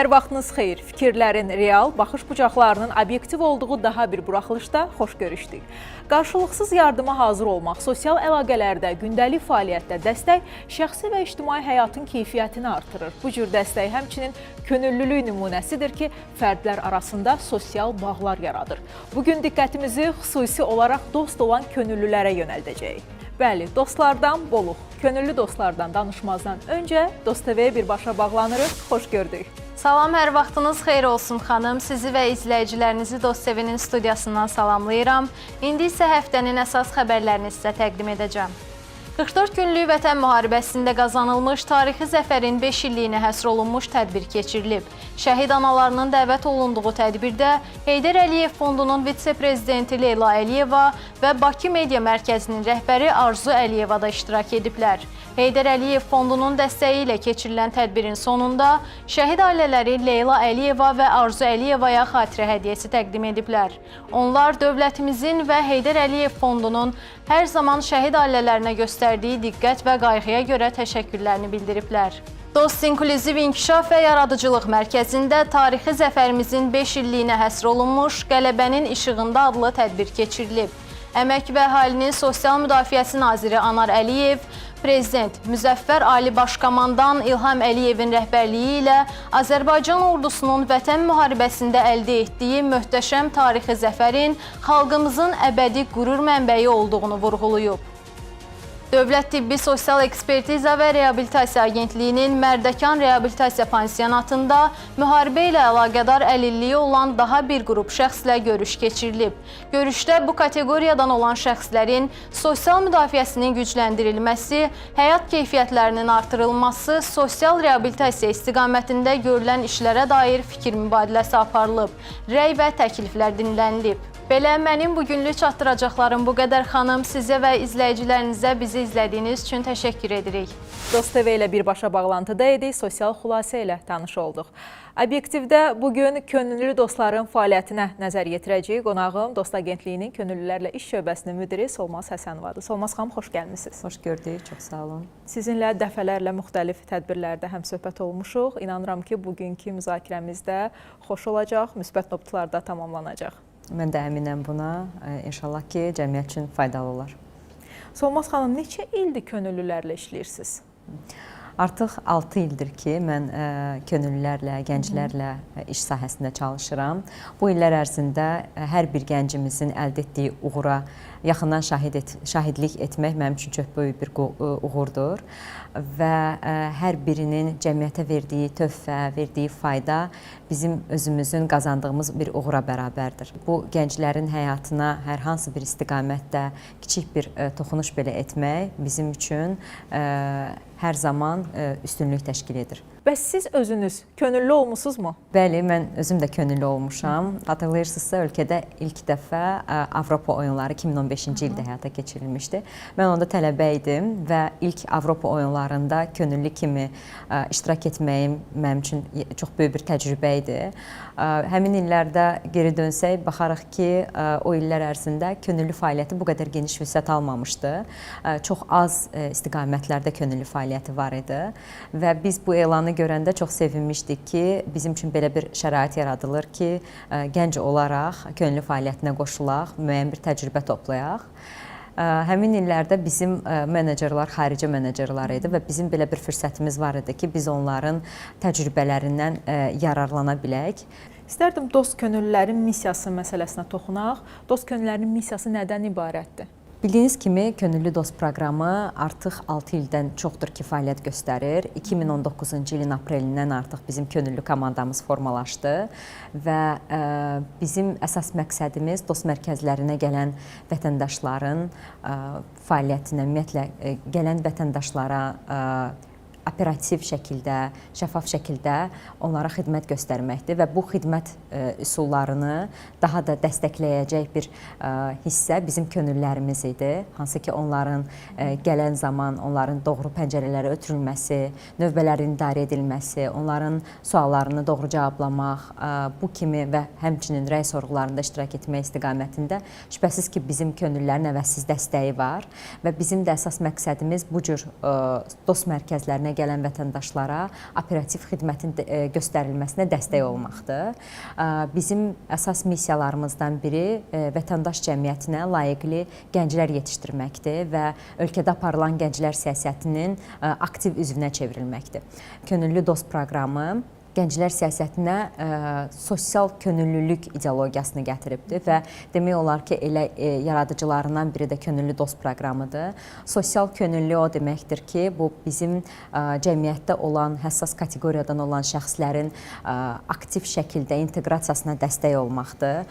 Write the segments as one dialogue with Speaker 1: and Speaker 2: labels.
Speaker 1: Hər vaxtınız xeyir. Fikirlərin real, baxış bucaqlarının obyektiv olduğu daha bir buraxılışda xoş görüşdük. Qarşılıqsız yardıma hazır olmaq, sosial əlaqələrdə, gündəlik fəaliyyətdə dəstək şəxsi və ictimai həyatın keyfiyyətini artırır. Bu cür dəstək həmçinin könüllülük nümunəsidir ki, fərdlər arasında sosial bağlar yaradır. Bugün diqqətimizi xüsusi olaraq dost olan könüllülərə yönəldəcəyik. Bəli, dostlardan boluq. Könüllü dostlardan danışmazdan öncə Dost TV-yə birbaşa bağlanırıq. Xoş gördük.
Speaker 2: Salam, hər vaxtınız xeyir olsun xanım. Sizi və izləyicilərinizi Dost TV-nin studiyasından salamlayıram. İndi isə həftənin əsas xəbərlərini sizə təqdim edəcəm. 44 günlük vətən müharibəsində qazanılmış tarixi zəfərin 5 illiyinə həsr olunmuş tədbir keçirilib. Şəhid analarının dəvət olunduğu tədbirdə Heydər Əliyev Fondunun vitse-prezidenti Leyla Əliyeva və Bakı Media Mərkəzinin rəhbəri Arzu Əliyeva da iştirak ediblər. Heydər Əliyev Fondunun dəstəyi ilə keçirilən tədbirin sonunda şəhid ailələri Leyla Əliyeva və Arzu Əliyevaya xatirə hədiyyəsi təqdim ediblər. Onlar dövlətimizin və Heydər Əliyev Fondunun hər zaman şəhid ailələrinə göstərdiyi diqqət və qayğıya görə təşəkkürlərini bildiriblər. Dost İnklüziv İnkişaf və Yaradıcılıq Mərkəzində tarixi zəfərimizin 5 illiyinə həsr olunmuş Qələbənin İşığında adlı tədbir keçirilib. Əmək və Əhalinin Sosial Müdafiəsi Naziri Anar Əliyev, Prezident Müzəffər Ali Başkomandan İlham Əliyevin rəhbərliyi ilə Azərbaycan ordusunun vətən müharibəsində əldə etdiyi möhtəşəm tarixi zəfərin xalqımızın əbədi qürur mənbəyi olduğunu vurğulayıb. Dövlət Tibbi Sosial Ekspertiza və Reabilitasiya Agentliyinin Mərdəkan Reabilitasiya Pansionatında müharibə ilə əlaqədar əlilliyi olan daha bir qrup şəxslə görüş keçirilib. Görüşdə bu kateqoriyadan olan şəxslərin sosial müdafiəsinin gücləndirilməsi, həyat keyfiyyətlərinin artırılması, sosial reabilitasiya istiqamətində görülən işlərə dair fikir mübadiləsi aparılıb, rəy və təkliflər dinlənilib. Belə, mənim bugünlük çatdıracaqlarım bu qədər xanım. Sizə və izləyicilərinizə bizi izlədiyiniz üçün təşəkkür edirik.
Speaker 1: Dost TV ilə birbaşa bağlantıda idik, sosial xülasə ilə tanış olduq. Obyektivdə bugün könüllü dostların fəaliyyətinə nəzər yetirəcəyik. Qonağım Dost Agentliyinin Könüllülərlə İş Şöbəsinin müdiri Solmaz Həsənovadır. Solmaz xanım, xoş gəlmisiniz.
Speaker 3: Xoş gördük, çox sağ olun.
Speaker 1: Sizinlə dəfələrlə müxtəlif tədbirlərdə həmsöhbət olmuşuq. İnanıram ki, bugünkü müzakirəmizdə xoş olacaq, müsbət notlarda tamamlanacaq.
Speaker 3: Mən də əminəm buna. İnşallah ki, cəmiyyət üçün faydalı olar.
Speaker 1: Solmaz xanım, neçə ildir könüllülərlə işləyirsiniz?
Speaker 3: Artıq 6 ildir ki, mən könüllülərlə, gənclərlə iş sahəsində çalışıram. Bu illər ərzində hər bir gəncimizin əldə etdiyi uğura yaxından şahidlik etmək mənim üçün çox böyük bir uğurdur və hər birinin cəmiyyətə verdiyi töhfə, verdiyi fayda bizim özümüzün qazandığımız bir uğura bərabərdir. Bu gənclərin həyatına hər hansı bir istiqamətdə kiçik bir toxunuş belə etmək bizim üçün hər zaman üstünlük təşkil edir.
Speaker 1: Bəs siz özünüz könüllü olmusunuzmu?
Speaker 3: Bəli, mən özüm də könüllü olmuşam. Xatırlayırsınızsa, ölkədə ilk dəfə Avropa oyunları 2015-ci ildə həyata keçirilmişdi. Mən onda tələbə idim və ilk Avropa oyunlarında könüllü kimi iştirak etməyim mənim üçün çox böyük bir təcrübə idi. Həmin illərdə geri dönsək, baxarıq ki, o illər ərzində könüllü fəaliyyəti bu qədər geniş vüsət almamışdı. Çox az istiqamətlərdə könüllü fəaliyyəti var idi və biz bu elanı görəndə çox sevinmişdik ki, bizim üçün belə bir şərait yaradılır ki, gənc olaraq könüllü fəaliyyətinə qoşulaq, müəyyən bir təcrübə toplayaq. Həmin illərdə bizim menecerlər xarici menecerlər idi və bizim belə bir fürsətimiz var idi ki, biz onların təcrübələrindən yararlana bilək.
Speaker 1: İstərdim dost könüllülərin missiyası məsələsinə toxunaq. Dost könüllülərinin missiyası nədən ibarətdir?
Speaker 3: Bildiyiniz kimi, Könüllü Dost proqramı artıq 6 ildən çoxdur ki, fəaliyyət göstərir. 2019-cu ilin aprelindən artıq bizim könüllü komandamız formalaşdı və bizim əsas məqsədimiz dost mərkəzlərinə gələn vətəndaşların fəaliyyətinə, ümumiyyətlə gələn vətəndaşlara operativ şəkildə, şəffaf şəkildə onlara xidmət göstərməkdir və bu xidmət üsullarını daha da dəstəkləyəcək bir hissə bizim könüllülərimiz idi. Hansı ki, onların gələn zaman onların doğru pəncərələrə ötürülməsi, növbələrin idarə edilməsi, onların suallarını doğru cavablamaq, bu kimi və həmçinin rəy sorğularında iştirak etmək istiqamətində şübhəsiz ki, bizim könüllülərin əvəzsiz dəstəyi var və bizim də əsas məqsədimiz bu cür dost mərkəzlərinə müraciətinə gələn vətəndaşlara operativ xidmətin göstərilməsinə dəstək olmaqdır. Bizim əsas missiyalarımızdan biri vətəndaş cəmiyyətinə layiqli gənclər yetişdirməkdir və ölkədə aparılan gənclər siyasətinin aktiv üzvünə çevrilməkdir. Könüllü dost proqramı gənclər siyasətinə sosial könüllülük ideologiyasını gətiribdir və demək olar ki, elə yaradıcılarından biri də könüllü dost proqramıdır. Sosial könüllü o deməkdir ki, bu bizim cəmiyyətdə olan, həssas kateqoriyadan olan şəxslərin aktiv şəkildə inteqrasiyasına dəstək olmaqdır.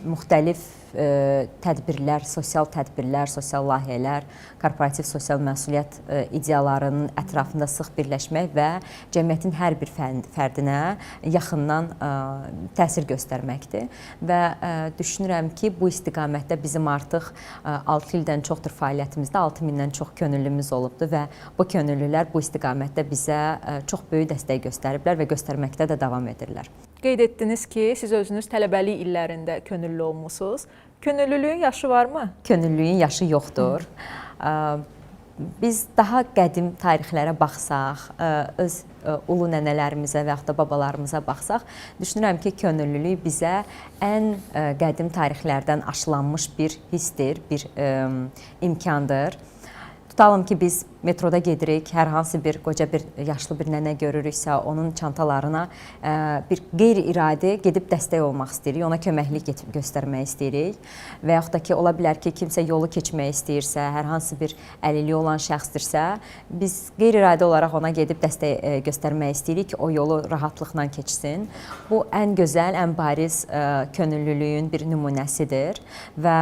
Speaker 3: Müxtəlif tədbirlər, sosial layihələr, korporativ sosial məsuliyyət ideyalarının ətrafında sıx birləşmək və cəmiyyətin hər bir fərdinə yaxından təsir göstərməkdir. Və düşünürəm ki, bu istiqamətdə bizim artıq 6 ildən çoxdur fəaliyyətimizdə 6000-dən çox könüllümüz olubdur və bu könüllülər bu istiqamətdə bizə çox böyük dəstək göstəriblər və göstərməkdə də davam edirlər.
Speaker 1: Qeyd etdiniz ki, siz özünüz tələbəlik illərində könüllü olmusunuz. Könüllülüyün yaşı varmı?
Speaker 3: Könüllülüyün yaşı yoxdur. Biz daha qədim tarixlərə baxsaq, öz ulu nənələrimizə və yaxud da babalarımıza baxsaq, düşünürəm ki, könüllülük bizə ən qədim tarixlərdən aşılanmış bir hissdir, bir imkandır. Tutalım ki, biz metroda gedirik, hər hansı bir qoca bir yaşlı bir nənə görürüksə, onun çantalarına bir qeyri-iradi gedib dəstək olmaq istəyirik, ona köməklik göstərmək istəyirik və yaxud da ki, ola bilər ki, kimsə yolu keçmək istəyirsə, hər hansı bir əlilliyi olan şəxsdirsə, biz qeyri-iradi olaraq ona gedib dəstək göstərmək istəyirik ki, o yolu rahatlıqla keçsin. Bu ən gözəl, ən bariz könüllülüyün bir nümunəsidir və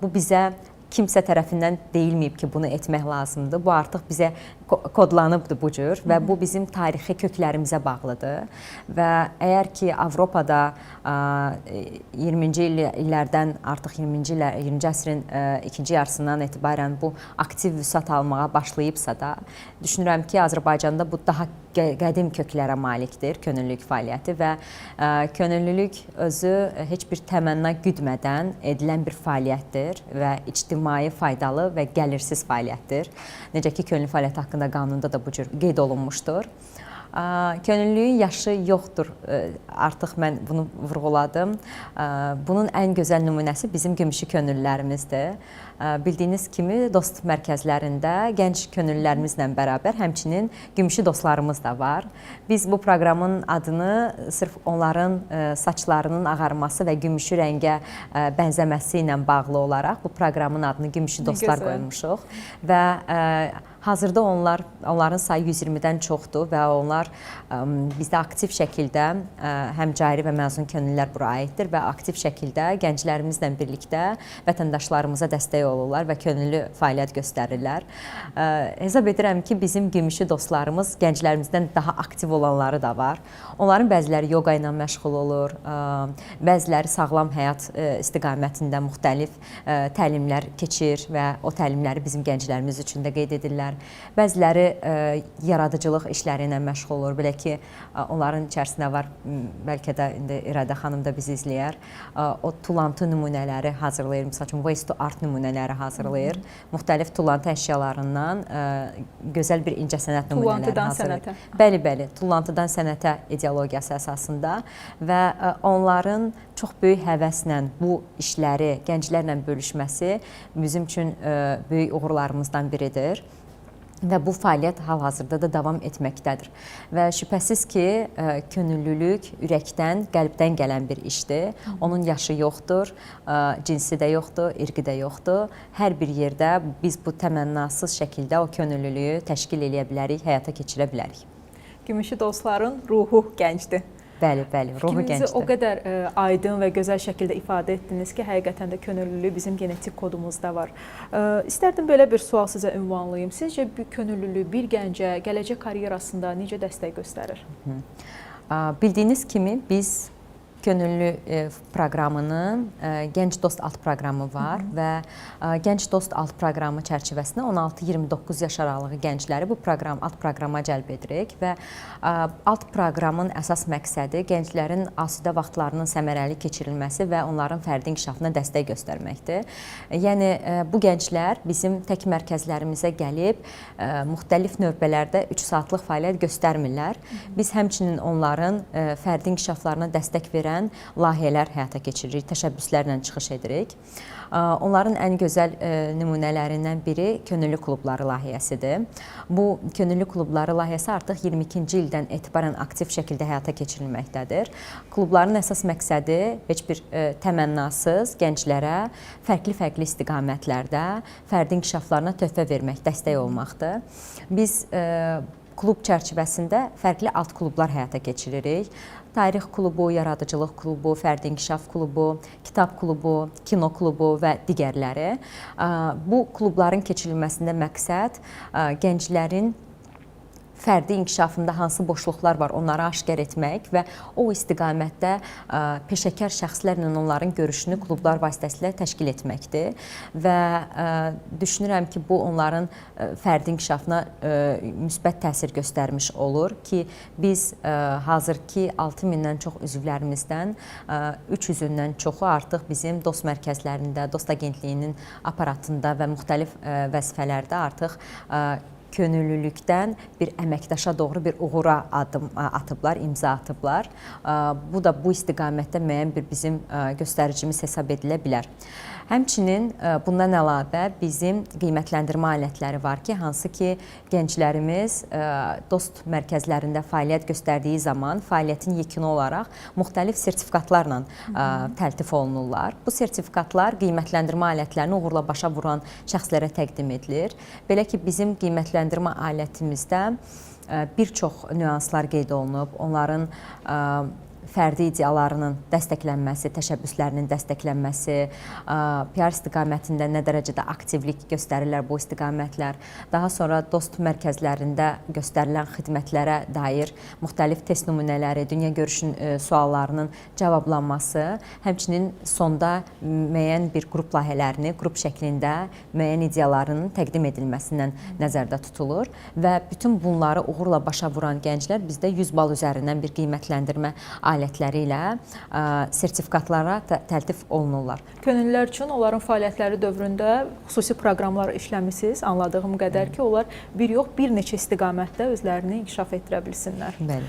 Speaker 3: bu bizə kimsə tərəfindən deyilməyib ki, bunu etmək lazımdır. Bu artıq bizə kodlanıbdır bu cür və bu bizim tarixi köklərimizə bağlıdır. Və əgər ki, Avropada 20-ci illərdən artıq 20-ci əsrin ikinci yarısından etibarən bu aktiv vüsət almağa başlayıbsa da, düşünürəm ki, Azərbaycanda bu daha qədim köklərə malikdir, könüllülük fəaliyyəti və könüllülük özü heç bir təmənna güdmədən edilən bir fəaliyyətdir və ictimai faydalı və gəlirsiz fəaliyyətdir. Necə ki, könüllü fəaliyyət haqqında qanunda da bu cür qeyd olunmuşdur. Könüllülüyün yaşı yoxdur, artıq mən bunu vurğuladım. Bunun ən gözəl nümunəsi bizim gümüşü könüllülərimizdir. Bildiyiniz kimi, dost mərkəzlərində gənc könüllülərimizlə bərabər həmçinin gümüşü dostlarımız da var. Biz bu proqramın adını sırf onların saçlarının ağarması və gümüşü rəngə bənzəməsi ilə bağlı olaraq bu proqramın adını gümüşü dostlar qoymuşuq və hazırda onların sayı 120-dən çoxdur və onlar bizdə aktiv şəkildə həm cari və məzun könüllülər bura aiddir və aktiv şəkildə gənclərimizlə birlikdə vətəndaşlarımıza dəstək olurlar və könüllü fəaliyyət göstərirlər. Hesab edirəm ki, bizim gümüşü dostlarımız gənclərimizdən daha aktiv olanları da var. Onların bəziləri yoga ilə məşğul olur, bəziləri sağlam həyat istiqamətində müxtəlif təlimlər keçir və o təlimləri bizim gənclərimiz üçün də qeyd edirlər. Bəziləri yaradıcılıq işləri ilə məşğul olur. Belə ki, onların içərisində var, bəlkə də indi İradə xanım da bizi izləyər. O tullantı nümunələri hazırlayır, misal üçün waste to art nümunələri hazırlayır. Müxtəlif tullantı əşyalarından gözəl bir incəsənət nümunələri hazırlayır. Bəli, tullantıdan sənətə ideologiyası əsasında və onların çox böyük həvəslə bu işləri gənclərlə bölüşməsi bizim üçün böyük uğurlarımızdan biridir. Və bu fəaliyyət hal-hazırda da davam etməkdədir. Və şübhəsiz ki, könüllülük ürəkdən, qəlbdən gələn bir işdir. Onun yaşı yoxdur, cinsi də yoxdur, irqi də yoxdur. Hər bir yerdə biz bu təmənnasız şəkildə o könüllülüyü təşkil edə bilərik, həyata keçirə bilərik.
Speaker 1: Gümüşü dostların ruhu gəncdir.
Speaker 3: Bəli, ruhu gəncdir.
Speaker 1: O qədər aydın və gözəl şəkildə ifadə etdiniz ki, həqiqətən də könüllülük bizim genetik kodumuzda var. İstərdim belə bir sual sizə ünvanlayım. Sizcə bu könüllülük bir gəncə gələcək karyerasında necə dəstək göstərir?
Speaker 3: Bildiyiniz kimi biz könüllü proqramının Gənc Dost alt proqramı var və Gənc Dost alt proqramı çərçivəsində 16-29 yaş aralığı gəncləri bu alt proqrama cəlb edirik və alt proqramın əsas məqsədi gənclərin asudə vaxtlarının səmərəli keçirilməsi və onların fərdi inkişafına dəstək göstərməkdir. Yəni bu gənclər bizim tək mərkəzlərimizə gəlib müxtəlif növbələrdə 3 saatlıq fəaliyyət göstərmirlər. Biz həmçinin onların fərdi inkişaflarına dəstək verən layihələr həyata keçiririk, təşəbbüslərlə çıxış edirik. Onların ən gözəl nümunələrindən biri könüllü klubları layihəsidir. Bu könüllü klubları layihəsi artıq 22-ci ildən etibarən aktiv şəkildə həyata keçirilməkdədir. Klubların əsas məqsədi heç bir təmənnasız gənclərə fərqli istiqamətlərdə fərdi inkişaflarına töhfə vermək, dəstək olmaqdır. Biz klub çərçivəsində fərqli alt klublar həyata keçiririk. Tarix klubu, yaradıcılıq klubu, fərdi inkişaf klubu, kitab klubu, kino klubu və digərləri. Bu klubların keçirilməsində məqsəd gənclərin fərdi inkişafında hansı boşluqlar var, onları aşkar etmək və o istiqamətdə peşəkar şəxslərlə onların görüşünü klublar vasitəsilə təşkil etməkdir. Və düşünürəm ki, bu onların fərdi inkişafına müsbət təsir göstərmiş olur ki, biz hazırki 6000-dən çox üzvlərimizdən 300-dən çoxu artıq bizim dost mərkəzlərində, dost agentliyinin aparatında və müxtəlif vəzifələrdə artıq könüllülükdən bir əməkdaşa doğru bir uğura addım atıblar, imza atıblar. Bu da bu istiqamətdə müəyyən bir bizim göstəricimiz hesab edilə bilər. Həmçinin bundan əlavə bizim qiymətləndirmə alətləri var ki, hansı ki gənclərimiz dost mərkəzlərində fəaliyyət göstərdiyi zaman fəaliyyətin yekunu olaraq müxtəlif sertifikatlarla təltif olunurlar. Bu sertifikatlar qiymətləndirmə alətlərini uğurla başa vuran şəxslərə təqdim edilir. Belə ki, bizim qiymətləndirmə alətimizdə bir çox nüanslar qeyd olunub, onların fərdi ideyalarının dəstəklənməsi, təşəbbüslərinin dəstəklənməsi, PR istiqamətində nə dərəcədə aktivlik göstərirlər bu istiqamətlər, daha sonra dost mərkəzlərində göstərilən xidmətlərə dair müxtəlif test nümunələri, dünya görüşün suallarının cavablanması, həmçinin sonda müəyyən bir qrup layihələrini qrup şəklində müəyyən ideyalarının təqdim edilməsindən nəzərdə tutulur və bütün bunları uğurla başa vuran gənclər bizdə 100 bal üzərindən bir qiymətləndirmə alətləri ilə sertifikatlara təltif olunurlar.
Speaker 1: Könüllülər üçün onların fəaliyyətləri dövründə xüsusi proqramlar işləmisiniz. Anladığım qədər ki, onlar bir yox, bir neçə istiqamətdə özlərini inkişaf etdirə bilsinlər.
Speaker 3: Bəli.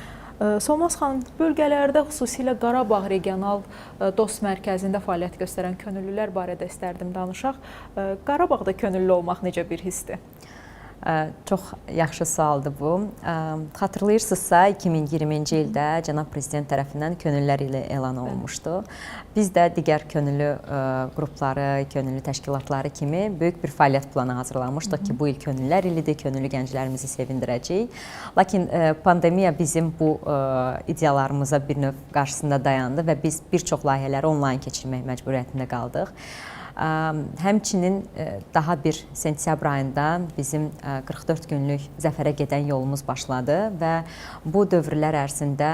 Speaker 1: Solmaz xanım, bölgələrdə xüsusilə Qarabağ regional dost mərkəzində fəaliyyət göstərən könüllülər barədə istərdim danışaq. Qarabağda könüllü olmaq necə bir hissdir?
Speaker 3: Çox yaxşı sualdır bu. Xatırlayırsınızsa 2020-ci ildə Cənab Prezident tərəfindən könüllülər ili elan olunmuşdu. Biz də digər könüllü qrupları, könüllü təşkilatları kimi böyük bir fəaliyyət planı hazırlamışdıq ki, bu il könüllülər ilidir, könüllü gənclərimizi sevindirəcəyik. Lakin pandemiya bizim bu ideyalarımıza bir növ qarşısında dayandı və biz bir çox layihələri onlayn keçirmək məcburiyyətində qaldıq. Həmçinin daha bir sentyabr ayında bizim 44 günlük zəfərə gedən yolumuz başladı və bu dövrlər ərzində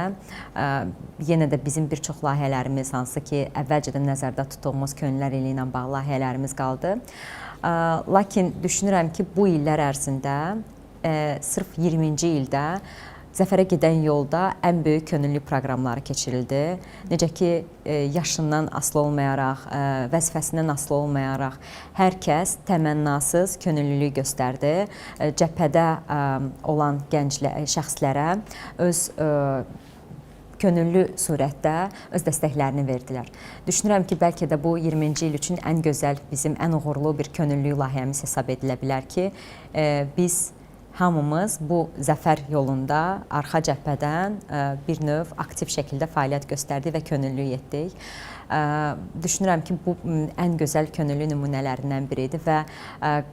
Speaker 3: yenə də bizim bir çox layihələrimiz, hansı ki, əvvəlcədən nəzərdə tutduğumuz könüllülər ili ilə bağlı layihələrimiz qaldı. Lakin düşünürəm ki, bu illər ərzində sırf 20-ci ildə zəfərə gedən yolda ən böyük könüllü proqramları keçirildi. Necə ki, yaşından asılı olmayaraq, vəzifəsindən asılı olmayaraq hər kəs təmənnasız könüllülük göstərdi. Cəbhədə olan gənc şəxslərə öz könüllü surətdə öz dəstəklərini verdilər. Düşünürəm ki, bəlkə də bu 20-ci il üçün ən gözəl, bizim ən uğurlu bir könüllü layihəmiz hesab edilə bilər ki, biz hamımız bu zəfər yolunda arxa cəbhədən bir növ aktiv şəkildə fəaliyyət göstərdik və könüllülük etdik. Düşünürəm ki, bu ən gözəl könüllü nümunələrindən biridir və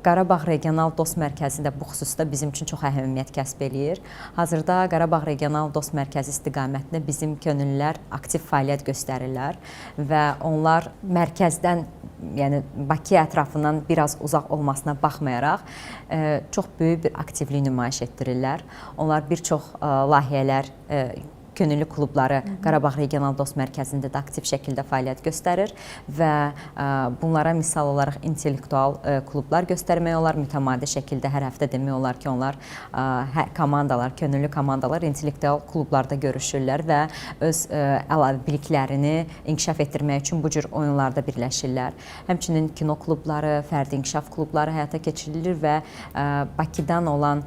Speaker 3: Qarabağ Regional Dost Mərkəzi də bu xüsusda bizim üçün çox əhəmiyyət kəsb eləyir. Hazırda Qarabağ Regional Dost Mərkəzi istiqamətində bizim könüllülər aktiv fəaliyyət göstərirlər və onlar mərkəzdən, yəni Bakı ətrafından biraz uzaq olmasına baxmayaraq çox böyük bir aktivlik nümayiş etdirirlər. Onlar bir çox layihələr könüllü klubları Qarabağ Regional Dost Mərkəzində də aktiv şəkildə fəaliyyət göstərir və bunlara misal olaraq intellektual klublar göstərmək olar, mütəmadi şəkildə hər həftə demək olar ki, onlar komandalar, könüllü komandalar intellektual klublarda görüşürlər və öz əlavə biliklərini inkişaf etdirmək üçün bu cür oyunlarda birləşirlər. Həmçinin kino klubları, fərdi inkişaf klubları həyata keçirilir və Bakıdan olan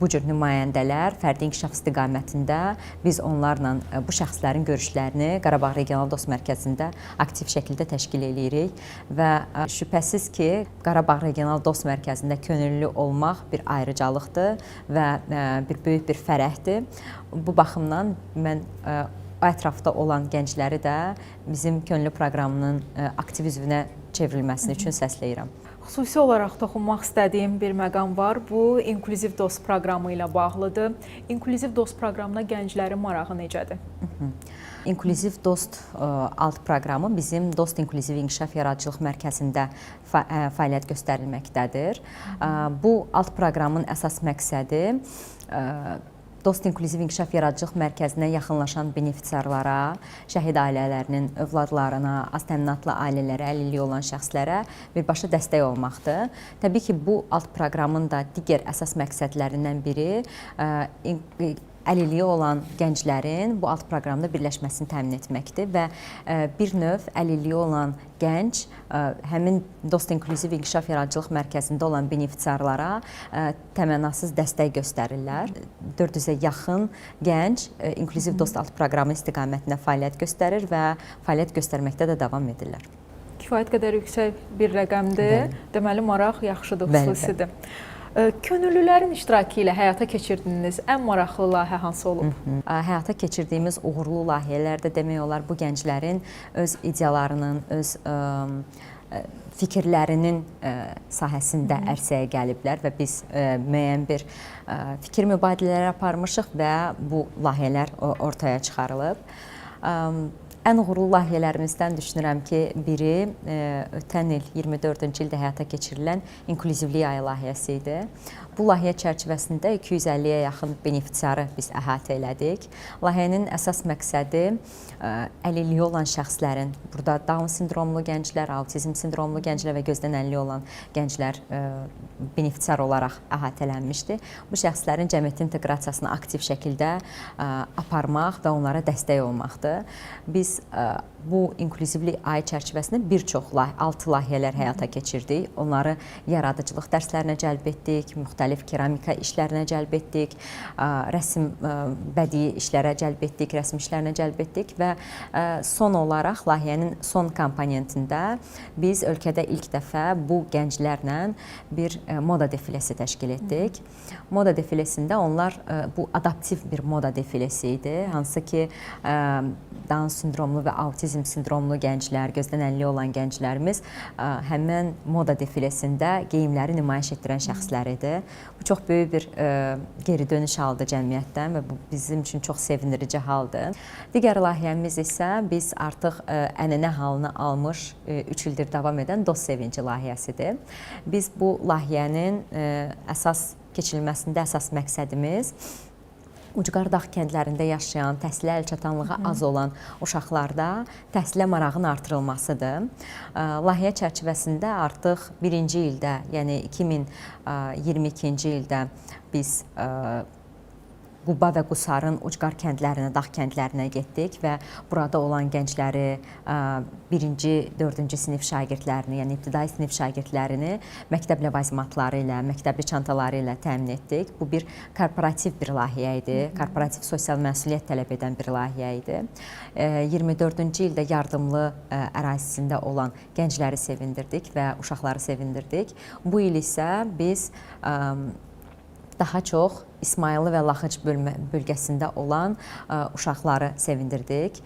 Speaker 3: bu cür nümayəndələr fərdi inkişaf istiqamətində biz onlarla bu şəxslərin görüşlərini Qarabağ Regional Dost Mərkəzində aktiv şəkildə təşkil edirik və şübhəsiz ki, Qarabağ Regional Dost Mərkəzində könüllü olmaq bir ayrıcalıqdır və bir böyük bir fərəhdir. Bu baxımdan mən o ətrafda olan gəncləri də bizim könüllü proqramının aktiv üzvünə çevrilməsini üçün səsləyirəm.
Speaker 1: Xüsusi olaraq toxunmaq istədiyim bir məqam var. Bu, İnklüziv Dost proqramı ilə bağlıdır. İnklüziv Dost proqramına gənclərin marağı necədir?
Speaker 3: İnklüziv Dost alt proqramı bizim Dost İnklüziv İnkişaf Yaradıcılıq Mərkəzində fəaliyyət göstərilməkdədir. Bu alt proqramın əsas məqsədi Dost İnklüziv İnkişaf Yaradıcılıq Mərkəzinə yaxınlaşan benefisiarlara, şəhid ailələrinin övladlarına, az təminatlı ailələrə, əlilliyi olan şəxslərə birbaşa dəstək olmaqdır. Təbii ki, bu alt proqramın da digər əsas məqsədlərindən biri əlilliyi olan gənclərin bu alt proqramda birləşməsini təmin etməkdir və bir növ əlilliyi olan gənc həmin Dost İnklüziv İnkişaf Yaradıcılıq Mərkəzində olan benefisiarlara təmənnasız dəstək göstərirlər. 400-ə yaxın gənc İnklüziv Dost alt proqramı istiqamətində fəaliyyət göstərir və fəaliyyət göstərməkdə də davam edirlər.
Speaker 1: Kifayət qədər yüksək bir rəqəmdir. Deməli, maraq yaxşıdır, xüsusidir. Könüllülərin iştirakı ilə həyata keçirdiyiniz ən maraqlı layihə hansı olub?
Speaker 3: Həyata keçirdiyimiz uğurlu layihələrdə demək olar bu gənclərin öz ideyalarının, öz fikirlərinin sahəsində ərsəyə gəliblər və biz müəyyən bir fikir mübadilələri aparmışıq və bu layihələr ortaya çıxarılıb. Ən uğurlu layihələrimizdən düşünürəm ki, biri ötən il 24-cü ildə həyata keçirilən İnklüzivlik ayı layihəsi idi. Bu layihə çərçivəsində 250-yə yaxın benefisiarı biz əhatə elədik. Layihənin əsas məqsədi əlilliyi olan şəxslərin, burada Down sindromlu gənclər, autizm sindromlu gənclər və gözdən əlilliyi olan gənclər benefisiar olaraq əhatələnmişdi. Bu şəxslərin cəmiyyət inteqrasiyasını aktiv şəkildə aparmaq və onlara dəstək olmaqdır. Biz bu İnklüzivlik ayı çərçivəsində bir çox 6 layihələr həyata keçirdik. Onları yaradıcılıq dərslərinə cəlb etdik, müxtəlif keramika işlərinə cəlb etdik, rəsm bədii işlərə cəlb etdik, rəsm işlərinə cəlb etdik və son olaraq layihənin son komponentində biz ölkədə ilk dəfə bu gənclərlə bir moda defiləsi təşkil etdik. Moda defiləsində onlar bu adaptiv bir moda defilesi idi, hansı ki Down sindromlu və autizm sindromlu gənclər, gözdən əlilliyi olan gənclərimiz həmin moda defilesində geyimləri nümayiş etdirən şəxslər idi. Bu çox böyük bir geri dönüş aldı cəmiyyətdən və bu bizim üçün çox sevindirici haldır. Digər layihəmiz isə biz artıq ənənə halını almış 3 ildir davam edən Dost Sevinci layihəsidir. Biz bu layihənin əsas keçirilməsində əsas məqsədimiz ucqar dağ kəndlərində yaşayan, təhsilə əlçatanlığı az olan uşaqlarda təhsilə marağın artırılmasıdır. Layihə çərçivəsində artıq birinci ildə, yəni 2022-ci ildə biz Quba və Qusarın ucqar kəndlərinə, dağ kəndlərinə getdik və burada olan gəncləri, 1-ci, 4-cü sinif şagirdlərini, yəni ibtidai sinif şagirdlərini məktəb ləvazimatları ilə, məktəbli çantaları ilə təmin etdik. Bu bir korporativ bir layihə idi, korporativ sosial məsuliyyət tələb edən bir layihə idi. 24-cü ildə yardımlı ərazisində olan gəncləri sevindirdik və uşaqları sevindirdik. Bu il isə biz daha çox İsmayıllı və Laxıc bölgəsində olan uşaqları sevindirdik.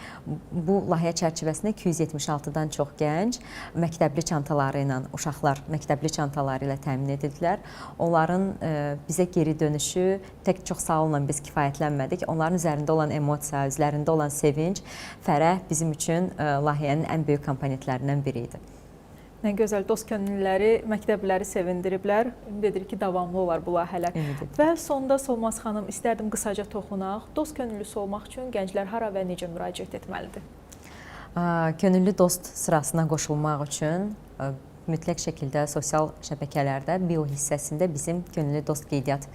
Speaker 3: Bu layihə çərçivəsində 276-dan çox gənc məktəbli çantaları ilə, uşaqlar məktəbli çantaları ilə təmin edildilər. Onların bizə geri dönüşü tək çox sağ olun biz kifayətlənmədik. Onların üzərində olan emosiya, üzlərində olan sevinc, fərəh bizim üçün layihənin ən böyük komponentlərindən biri idi.
Speaker 1: Nə gözəl, dost könüllüləri məktəbləri sevindiriblər. Ümid edirik ki, davamlı olar bu layihələr. Və sonda Solmaz xanım, istərdim qısaca toxunaq. Dost könüllüsü olmaq üçün gənclər hara və necə müraciət etməlidir?
Speaker 3: Könüllü dost sırasına qoşulmaq üçün mütləq şəkildə sosial şəbəkələrdə bio hissəsində bizim könüllü dost qeydiyyat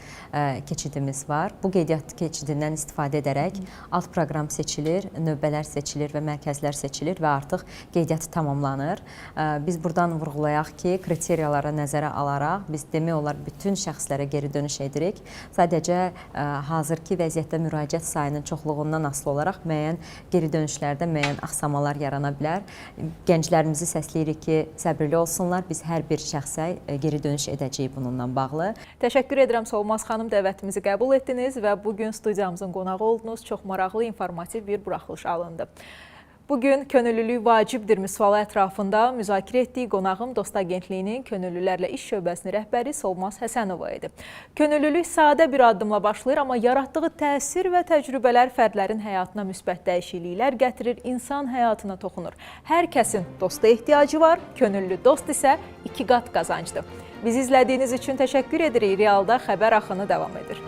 Speaker 3: keçidimiz var. Bu qeydiyyat keçidindən istifadə edərək alt proqram seçilir, növbələr seçilir və mərkəzlər seçilir və artıq qeydiyyat tamamlanır. Biz buradan vurğulayaq ki, kriteriyalara nəzərə alaraq biz demək olar bütün şəxslərə geri dönüş edirik. Sadəcə hazırki vəziyyətdə müraciət sayının çoxluğundan asılı olaraq müəyyən geri dönüşlərdə müəyyən axsamalar yarana bilər. Gənclərimizi səsləyirik ki, səbirli olsun. Biz hər bir şəxsə geri dönüş edəcəyik bununla bağlı.
Speaker 1: Təşəkkür edirəm Solmaz xanım, dəvətimizi qəbul etdiniz və bugün studiyamızın qonağı oldunuz. Çox maraqlı, informativ bir buraxılış alındı. Bugün könüllülük vacibdir misvalı ətrafında müzakirə etdiyi qonağım Dost Agentliyinin könüllülərlə iş şöbəsinin rəhbəri Solmaz Həsənova idi. Könüllülük sadə bir addımla başlayır, amma yaratdığı təsir və təcrübələr fərdlərin həyatına müsbət dəyişikliklər gətirir, insan həyatına toxunur. Hər kəsin dosta ehtiyacı var, könüllü dost isə 2 qat qazancdır. Bizi izlədiyiniz üçün təşəkkür edirik. Realda xəbər axını davam edir.